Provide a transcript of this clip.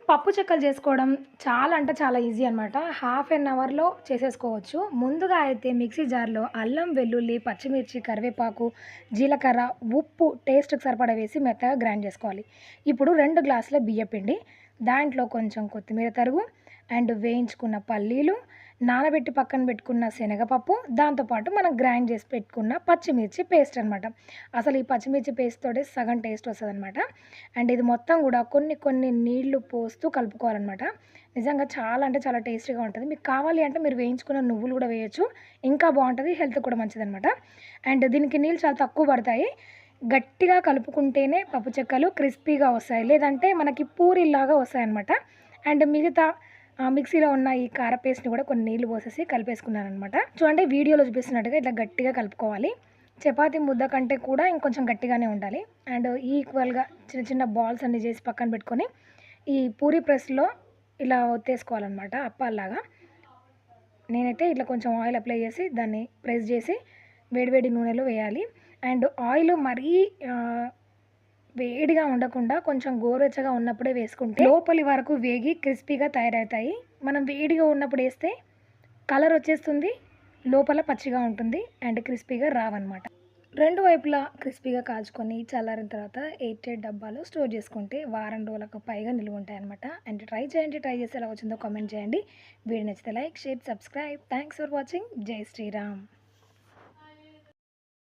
పప్పు చెక్కలు చేసుకోవడం చాలా అంటే చాలా ఈజీ అనమాట. హాఫ్ ఎన్ అవర్‌లో చేసేసుకోవచ్చు. ముందుగా అయితే మిక్సీ జార్‌లో అల్లం, వెల్లుల్లి, పచ్చిమిర్చి, కరివేపాకు, జీలకర్ర, ఉప్పు టేస్ట్‌కి సరిపడా వేసి మెత్తగా గ్రైండ్ చేసుకోవాలి. ఇప్పుడు 2 గ్లాసుల బియ్యపిండి, దాంట్లో కొంచెం కొత్తిమీర తరుగు అండ్ వేయించుకున్న పల్లీలు, నానబెట్టి పక్కన పెట్టుకున్న శనగపప్పు, దాంతో పాటు మనం గ్రైండ్ చేసి పెట్టుకున్న పచ్చిమిర్చి పేస్ట్ అనమాట. అసలు ఈ పచ్చిమిర్చి పేస్ట్ తోటే సగం టేస్ట్ వస్తదనమాట. అండ్ ఇది మొత్తం గూడా కొన్ని కొన్ని నీళ్లు పోస్తూ కలుపుకోవాలనమాట. నిజంగా చాలా అంటే చాలా టేస్టీగా ఉంటది. మీకు కావాలి అంటే మీరు వేయించుకున్న నువ్వులు గూడా వేయొచ్చు. ఇంకా బావుంటది. హెల్త్‌కి కూడా మంచిదనమాట. అండ్ దీనికి నీళ్ళు చాలా తక్కువ పడతాయి. గట్టిగా కలుపుకుంటేనే పప్పు చెక్కలు క్రిస్పీగా వస్తాయి. లేదంటే మనకి పూరీల్లాగా వస్తాయనమాట. అండ్ మిగతా మిక్సీలో ఉన్న ఈ కార పేస్ట్‌ని గూడా కొన్ని నీళ్లు పోసేసి కలిపేసుకున్నాననమాట. చూడండి వీడియోలో చూపిస్తున్నట్టుగా ఇట్లా గట్టిగా కలుపుకోవాలి. చపాతీ ముద్ద కంటే కూడా ఇంకొంచెం గట్టిగానే ఉండాలి. అండ్ ఈక్వల్‌గా చిన్న చిన్న బాల్స్ అన్నీ చేసి పక్కన పెట్టుకొని, ఈ పూరి ప్రెస్‌లో ఇలా ఒత్తేసుకోవాలనమాట అప్పాల్లాగా. నేనైతే ఇట్లా కొంచెం ఆయిల్ అప్లై చేసి దాన్ని ప్రెస్ చేసి వేడి వేడి నూనెలో వేయాలి. అండ్ ఆయిల్ మరీ ఆహ్, వేడిగా ఉండకుండా కొంచెం గోరువెచ్చగా ఉన్నప్పుడే వేసుకుంటే లోపలి వరకు వేగి క్రిస్పీగా తయారవుతాయి. మనం వేడిగా ఉన్నప్పుడు ఏస్తే కలర్ వచ్చేస్తుంది. లోపల పచ్చిగా ఉంటుంది. అండ్ క్రిస్పీగా రావన్నమాట. 2 వైపులా క్రిస్పీగా కాల్చుకొని చల్లారిన తర్వాత ఎయిర్ టైట్ డబ్బాలో స్టోర్ చేసుకుంటే వారం రోజులకు పైగా నిలువ ఉంటాయన్నమాట. అండ్ ట్రై చేయండి. ట్రై చేసి ఎలా వచ్చిందో కామెంట్ చేయండి. వీడియో నచ్చితే like, share, subscribe. Thanks for watching. జై శ్రీరామ్.